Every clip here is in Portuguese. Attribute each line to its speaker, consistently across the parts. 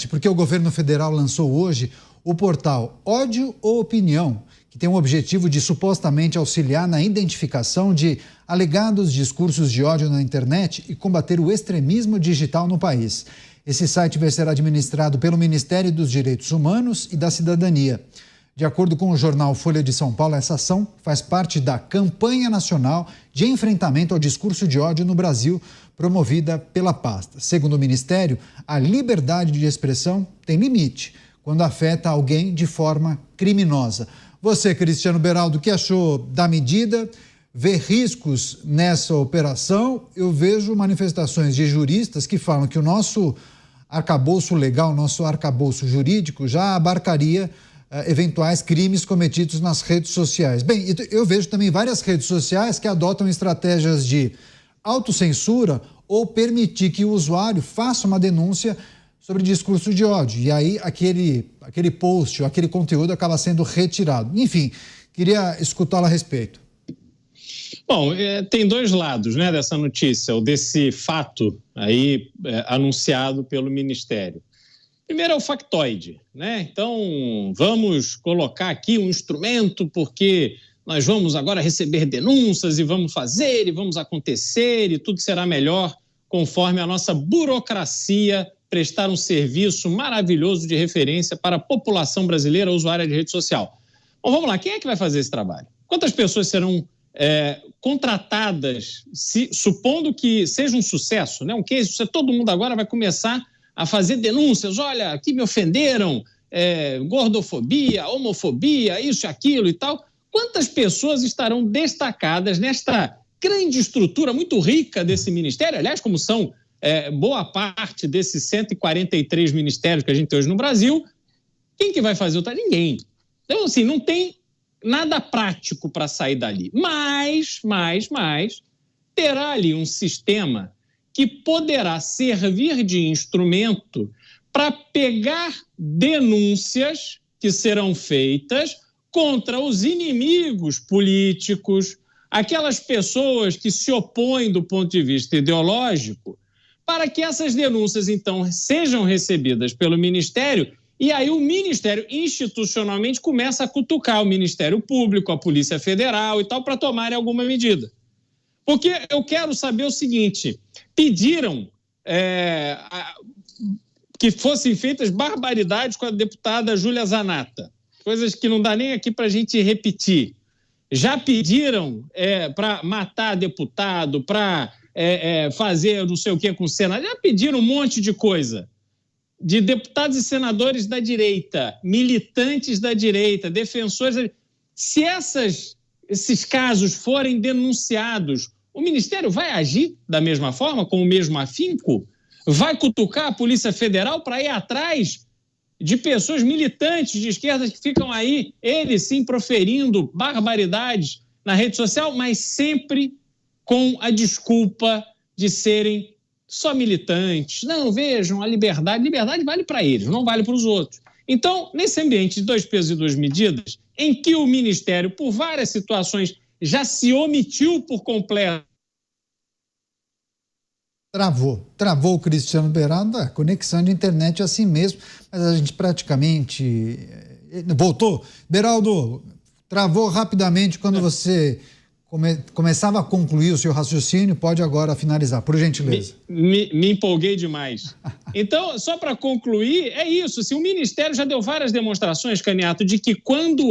Speaker 1: porque o governo federal lançou hoje o portal Ódio ou Opinião, que tem o objetivo de supostamente auxiliar na identificação de alegados discursos de ódio na internet e combater o extremismo digital no país. Esse site vai ser administrado pelo Ministério dos Direitos Humanos e da Cidadania. De acordo com o jornal Folha de São Paulo, essa ação faz parte da Campanha Nacional de Enfrentamento ao Discurso de Ódio no Brasil, promovida pela pasta. Segundo o Ministério, a liberdade de expressão tem limite quando afeta alguém de forma criminosa. Você, Cristiano Beraldo, o que achou da medida? Vê riscos nessa operação? Eu vejo manifestações de juristas que falam que o nosso arcabouço legal, nosso arcabouço jurídico já abarcaria eventuais crimes cometidos nas redes sociais. Bem, eu vejo também várias redes sociais que adotam estratégias de autocensura ou permitir que o usuário faça uma denúncia sobre discurso de ódio. E aí aquele post ou aquele conteúdo acaba sendo retirado. Enfim, queria escutá-lo a respeito.
Speaker 2: Bom, tem dois lados, né, dessa notícia, ou desse fato aí anunciado pelo Ministério. Primeiro é o factoide, né? Então, vamos colocar aqui um instrumento porque nós vamos agora receber denúncias e vamos fazer e vamos acontecer e tudo será melhor conforme a nossa burocracia prestar um serviço maravilhoso de referência para a população brasileira usuária de rede social. Bom, vamos lá, quem é que vai fazer esse trabalho? Quantas pessoas serão contratadas, supondo que seja um sucesso, né? Um case, todo mundo agora vai começar a fazer denúncias, olha, aqui me ofenderam, gordofobia, homofobia, isso e aquilo e tal. Quantas pessoas estarão destacadas nesta grande estrutura muito rica desse ministério? Aliás, como são boa parte desses 143 ministérios que a gente tem hoje no Brasil, quem que vai fazer o trabalho? Ninguém. Então, assim, não tem nada prático para sair dali. Mas, terá ali um sistema que poderá servir de instrumento para pegar denúncias que serão feitas contra os inimigos políticos, aquelas pessoas que se opõem do ponto de vista ideológico, para que essas denúncias, então, sejam recebidas pelo Ministério e aí o Ministério institucionalmente começa a cutucar o Ministério Público, a Polícia Federal e tal, para tomarem alguma medida. Porque eu quero saber o seguinte, pediram que fossem feitas barbaridades com a deputada Júlia Zanatta, coisas que não dá nem aqui para a gente repetir. Já pediram para matar deputado, para fazer não sei o que com o Senado, já pediram um monte de coisa. De deputados e senadores da direita, militantes da direita, defensores da direita. Se esses casos forem denunciados, o Ministério vai agir da mesma forma, com o mesmo afinco? Vai cutucar a Polícia Federal para ir atrás de pessoas militantes de esquerda que ficam aí, eles sim, proferindo barbaridades na rede social, mas sempre com a desculpa de serem só militantes. Não, vejam, a liberdade vale para eles, não vale para os outros. Então, nesse ambiente de dois pesos e duas medidas, em que o Ministério, por várias situações, já se omitiu por completo.
Speaker 1: Travou o Cristiano Beraldo, a conexão de internet é assim mesmo, mas a gente praticamente voltou. Beraldo, travou rapidamente quando você começava a concluir o seu raciocínio, pode agora finalizar, por gentileza.
Speaker 2: Me empolguei demais. Então, só para concluir, é isso. O Ministério já deu várias demonstrações, Caniato, de que quando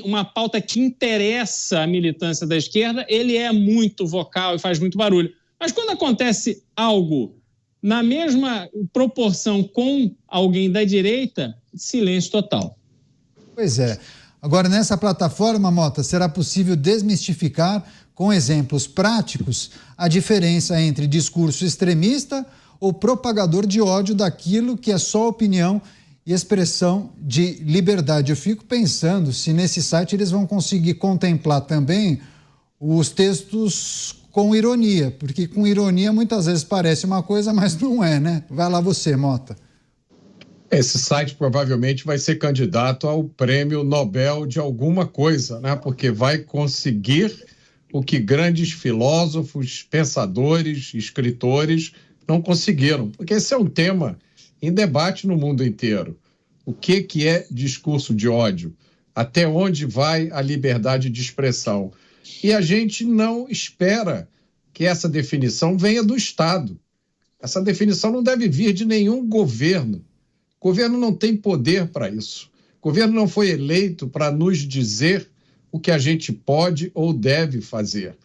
Speaker 2: uma pauta que interessa a militância da esquerda, ele é muito vocal e faz muito barulho. Mas quando acontece algo na mesma proporção com alguém da direita, silêncio total.
Speaker 1: Pois é. Agora, nessa plataforma, Mota, será possível desmistificar, com exemplos práticos, a diferença entre discurso extremista ou propagador de ódio daquilo que é só opinião e expressão de liberdade. Eu fico pensando se nesse site eles vão conseguir contemplar também os textos com ironia, porque com ironia muitas vezes parece uma coisa, mas não é, né? Vai lá você, Mota.
Speaker 3: Esse site provavelmente vai ser candidato ao prêmio Nobel de alguma coisa, né? Porque vai conseguir o que grandes filósofos, pensadores, escritores não conseguiram. Porque esse é um tema em debate no mundo inteiro. O que é discurso de ódio? Até onde vai a liberdade de expressão? E a gente não espera que essa definição venha do Estado. Essa definição não deve vir de nenhum governo. O governo não tem poder para isso. O governo não foi eleito para nos dizer o que a gente pode ou deve fazer.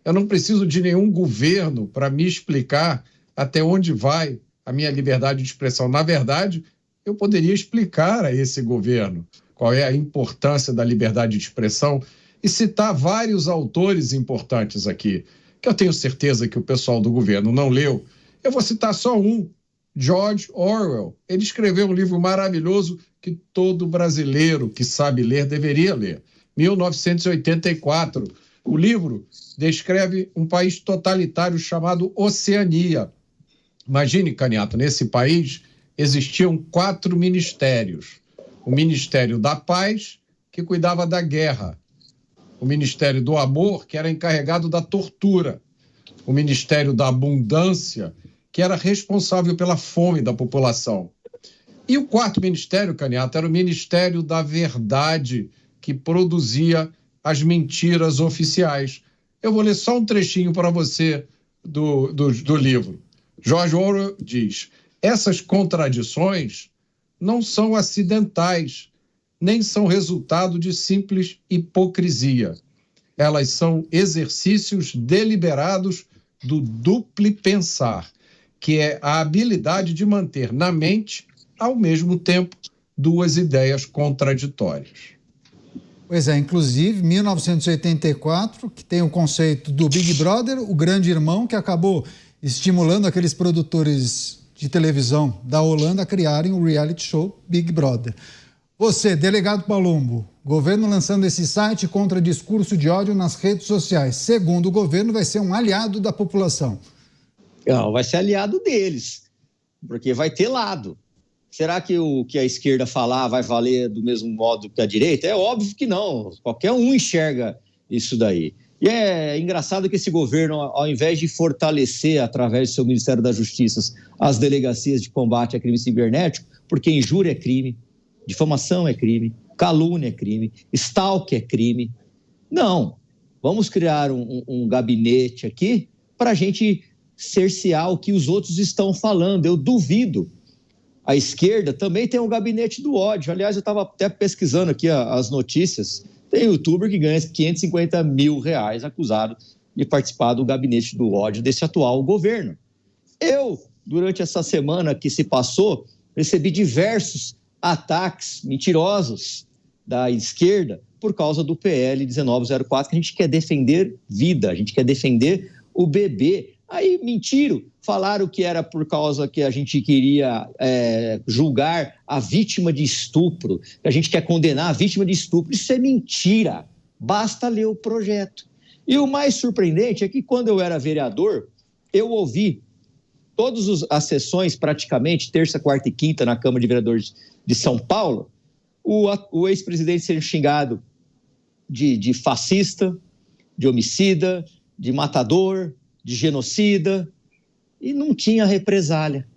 Speaker 3: Eu não preciso de nenhum governo para me explicar até onde vai a minha liberdade de expressão. Na verdade, eu poderia explicar a esse governo qual é a importância da liberdade de expressão e citar vários autores importantes aqui, que eu tenho certeza que o pessoal do governo não leu. Eu vou citar só um, George Orwell. Ele escreveu um livro maravilhoso que todo brasileiro que sabe ler deveria ler, 1984. O livro descreve um país totalitário chamado Oceania. Imagine, Caniato, nesse país existiam 4 ministérios. O Ministério da Paz, que cuidava da guerra. O Ministério do Amor, que era encarregado da tortura. O Ministério da Abundância, que era responsável pela fome da população. E o 4º ministério, Caniato, era o Ministério da Verdade, que produzia as mentiras oficiais. Eu vou ler só um trechinho para você do livro. George Orwell diz: essas contradições não são acidentais, nem são resultado de simples hipocrisia. Elas são exercícios deliberados do duplo pensar, que é a habilidade de manter na mente, ao mesmo tempo, 2 ideias contraditórias.
Speaker 1: Pois é, inclusive, 1984, que tem o conceito do Big Brother, o grande irmão, que acabou estimulando aqueles produtores de televisão da Holanda a criarem o reality show Big Brother. Você, delegado Palumbo, governo lançando esse site contra discurso de ódio nas redes sociais. Segundo o governo, vai ser um aliado da população.
Speaker 4: Não, vai ser aliado deles, porque vai ter lado. Será que o que a esquerda falar vai valer do mesmo modo que a direita? É óbvio que não. Qualquer um enxerga isso daí. E é engraçado que esse governo, ao invés de fortalecer, através do seu Ministério da Justiça, as delegacias de combate a crime cibernético, porque injúria é crime, difamação é crime, calúnia é crime, stalk é crime. Não. Vamos criar um gabinete aqui para a gente cercear o que os outros estão falando. Eu duvido. A esquerda também tem um gabinete do ódio. Aliás, eu estava até pesquisando aqui as notícias. Tem youtuber que ganha R$550 mil acusado de participar do gabinete do ódio desse atual governo. Eu, durante essa semana que se passou, recebi diversos ataques mentirosos da esquerda por causa do PL 1904, que a gente quer defender vida, a gente quer defender o bebê. Aí mentiram, falaram que era por causa que a gente queria julgar a vítima de estupro, que a gente quer condenar a vítima de estupro. Isso é mentira, basta ler o projeto. E o mais surpreendente é que quando eu era vereador, eu ouvi todas as sessões praticamente, terça, quarta e quinta, na Câmara de Vereadores de São Paulo, o ex-presidente sendo xingado de fascista, de homicida, de matador, de genocida, e não tinha represália,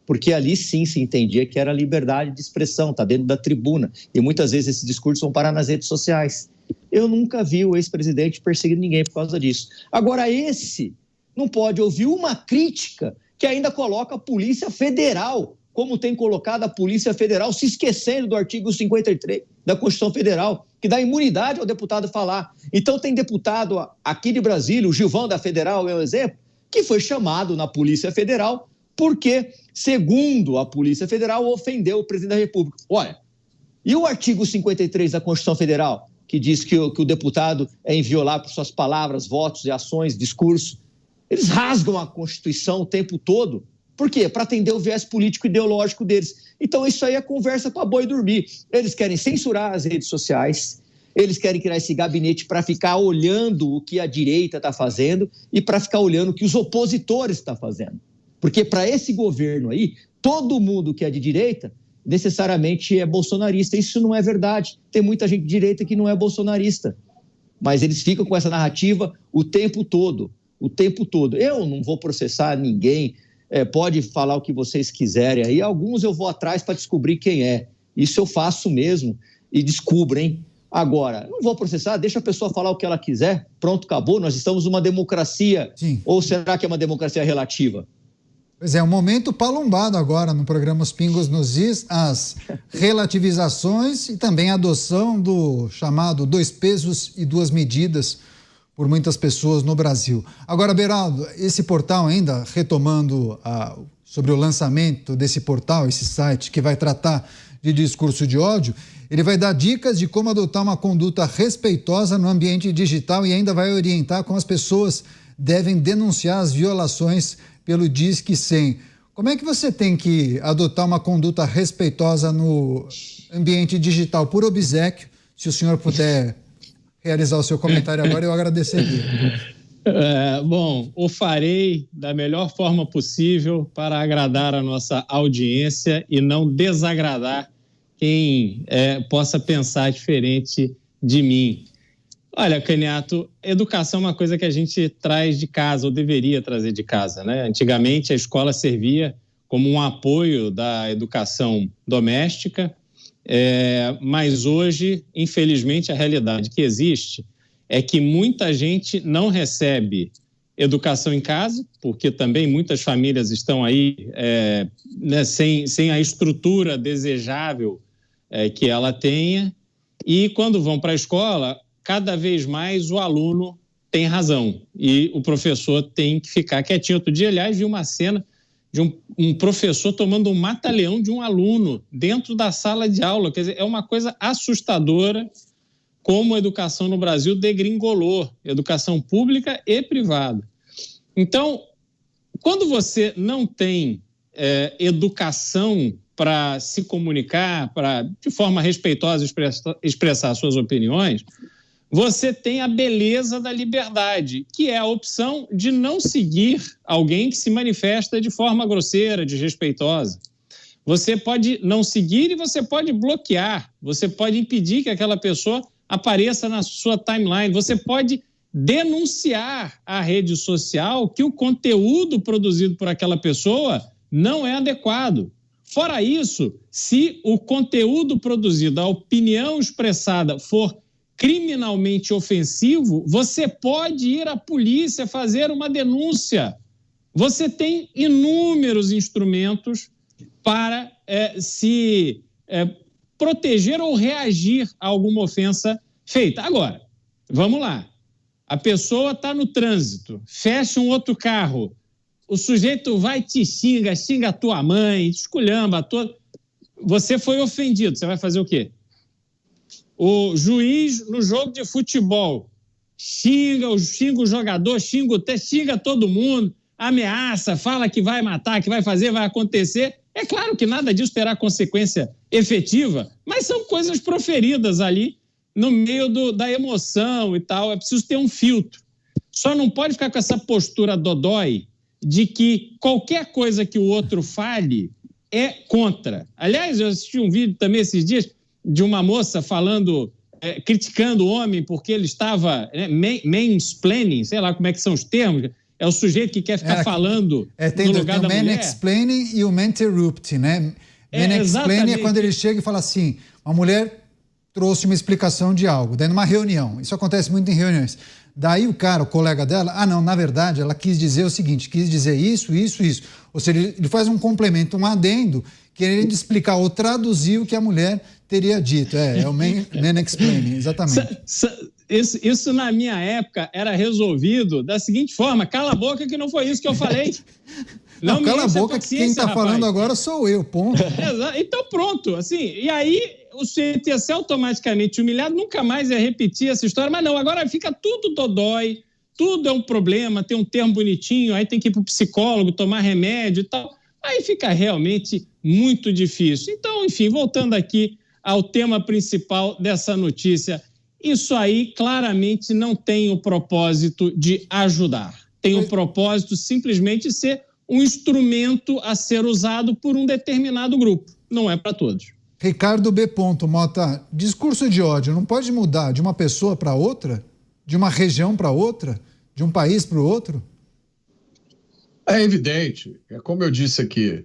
Speaker 4: porque ali sim se entendia que era liberdade de expressão, está dentro da tribuna, e muitas vezes esses discursos vão parar nas redes sociais. Eu nunca vi o ex-presidente perseguindo ninguém por causa disso. Agora esse não pode ouvir uma crítica que ainda coloca a Polícia Federal, como tem colocado a Polícia Federal, se esquecendo do artigo 53 da Constituição Federal, que dá imunidade ao deputado falar. Então tem deputado aqui de Brasília, o Gilvão da Federal é um exemplo, que foi chamado na Polícia Federal porque, segundo a Polícia Federal, ofendeu o presidente da República. Olha, e o artigo 53 da Constituição Federal, que diz que o deputado é inviolável por suas palavras, votos e ações, discurso? Eles rasgam a Constituição o tempo todo. Por quê? Para atender o viés político ideológico deles. Então isso aí é conversa para boi dormir. Eles querem censurar as redes sociais, eles querem criar esse gabinete para ficar olhando o que a direita está fazendo e para ficar olhando o que os opositores estão fazendo. Porque para esse governo aí, todo mundo que é de direita necessariamente é bolsonarista. Isso não é verdade. Tem muita gente de direita que não é bolsonarista. Mas eles ficam com essa narrativa o tempo todo. O tempo todo. Eu não vou processar ninguém pode falar o que vocês quiserem aí. Alguns eu vou atrás para descobrir quem é. Isso eu faço mesmo e descubro, hein? Agora, não vou processar, deixa a pessoa falar o que ela quiser, pronto, acabou, nós estamos numa democracia.
Speaker 1: Sim.
Speaker 4: Ou será que é uma democracia relativa?
Speaker 1: Pois é, um momento palombado agora no programa Os Pingos nos Is, as relativizações e também a adoção do chamado 2 pesos e 2 medidas por muitas pessoas no Brasil. Agora, Beraldo, esse portal ainda, retomando sobre o lançamento desse portal, esse site que vai tratar de discurso de ódio, ele vai dar dicas de como adotar uma conduta respeitosa no ambiente digital e ainda vai orientar como as pessoas devem denunciar as violações pelo Disque 100. Como é que você tem que adotar uma conduta respeitosa no ambiente digital? Por obséquio, se o senhor puder realizar o seu comentário agora, eu agradeceria.
Speaker 2: Bom, o farei da melhor forma possível para agradar a nossa audiência e não desagradar quem possa pensar diferente de mim. Olha, Caniato, educação é uma coisa que a gente traz de casa, ou deveria trazer de casa, né? Antigamente a escola servia como um apoio da educação doméstica, mas hoje, infelizmente, a realidade que existe é que muita gente não recebe educação em casa, porque também muitas famílias estão aí né, sem a estrutura desejável que ela tenha, e quando vão para a escola, cada vez mais o aluno tem razão e o professor tem que ficar quietinho. Outro dia, aliás, vi uma cena de um professor tomando um mata-leão de um aluno dentro da sala de aula. Quer dizer, é uma coisa assustadora como a educação no Brasil degringolou, educação pública e privada. Então, quando você não tem educação para se comunicar, para, de forma respeitosa, expressar suas opiniões, você tem a beleza da liberdade, que é a opção de não seguir alguém que se manifesta de forma grosseira, desrespeitosa. Você pode não seguir e você pode bloquear, você pode impedir que aquela pessoa apareça na sua timeline, você pode denunciar à rede social que o conteúdo produzido por aquela pessoa não é adequado. Fora isso, se o conteúdo produzido, a opinião expressada for criminalmente ofensivo, você pode ir à polícia fazer uma denúncia. Você tem inúmeros instrumentos para se proteger ou reagir a alguma ofensa feita. Agora, vamos lá. A pessoa está no trânsito, fecha um outro carro, o sujeito vai e te xinga a tua mãe, esculhamba a tua... Você foi ofendido, você vai fazer o quê? O juiz no jogo de futebol xinga o jogador, xinga todo mundo, ameaça, fala que vai matar, que vai fazer, vai acontecer. É claro que nada disso terá consequência efetiva, mas são coisas proferidas ali no meio da emoção e tal. É preciso ter um filtro. Só não pode ficar com essa postura dodói de que qualquer coisa que o outro fale é contra. Aliás, eu assisti um vídeo também esses dias de uma moça falando, criticando o homem porque ele estava mansplaining, sei lá como é que são os termos, é o sujeito que quer ficar falando no lugar da mulher.
Speaker 1: Tem o mansplaining e o maninterrupt, né? Mansplaining é quando ele chega e fala assim, uma mulher trouxe uma explicação de algo, daí numa reunião, isso acontece muito em reuniões, daí o colega dela, não, na verdade ela quis dizer o seguinte, quis dizer isso, ou seja, ele faz um complemento, um adendo, querendo explicar ou traduzir o que a mulher teria dito. É o mansplaining, exatamente.
Speaker 2: Isso na minha época era resolvido da seguinte forma, cala a boca que não foi isso que eu falei.
Speaker 1: Não cala a boca que quem está falando agora sou eu, ponto.
Speaker 2: Então pronto, assim, e aí o sujeito ia ser automaticamente humilhado, nunca mais ia repetir essa história, mas não, agora fica tudo dodói, tudo é um problema, tem um termo bonitinho, aí tem que ir para o psicólogo, tomar remédio e tal, aí fica realmente muito difícil. Então, enfim, voltando aqui ao tema principal dessa notícia, isso aí claramente não tem o propósito de ajudar, tem o propósito simplesmente de ser um instrumento a ser usado por um determinado grupo, não é para todos.
Speaker 1: Ricardo B. Mota, discurso de ódio não pode mudar de uma pessoa para outra? De uma região para outra? De um país para o outro?
Speaker 3: É evidente, é como eu disse aqui,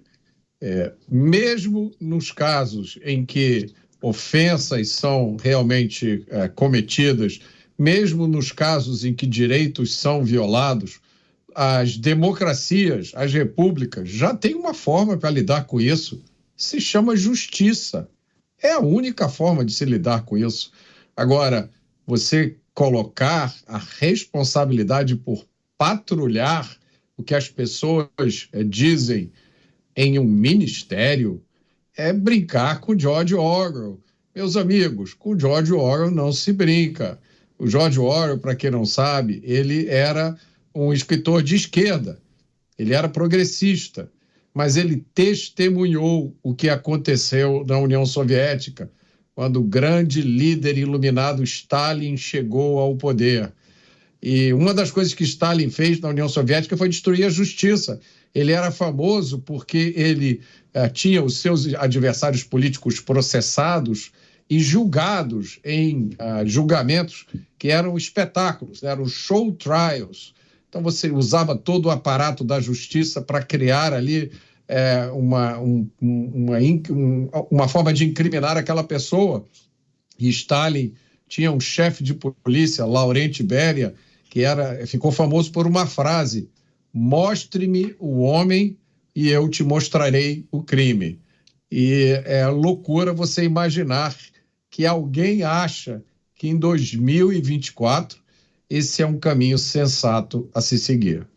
Speaker 3: mesmo nos casos em que ofensas são realmente cometidas, mesmo nos casos em que direitos são violados, as democracias, as repúblicas, já têm uma forma para lidar com isso, se chama justiça. É a única forma de se lidar com isso. Agora, você colocar a responsabilidade por patrulhar o que as pessoas dizem em um ministério é brincar com George Orwell. Meus amigos, com George Orwell não se brinca. O George Orwell, para quem não sabe, ele era um escritor de esquerda, ele era progressista, mas ele testemunhou o que aconteceu na União Soviética, quando o grande líder iluminado Stalin chegou ao poder. E uma das coisas que Stalin fez na União Soviética foi destruir a justiça. Ele era famoso porque ele tinha os seus adversários políticos processados e julgados em julgamentos que eram espetáculos, eram show trials. Então você usava todo o aparato da justiça para criar ali uma forma de incriminar aquela pessoa. E Stalin tinha um chefe de polícia, Laurent Beria, que ficou famoso por uma frase: mostre-me o homem e eu te mostrarei o crime. E é loucura você imaginar que alguém acha que em 2024 esse é um caminho sensato a se seguir.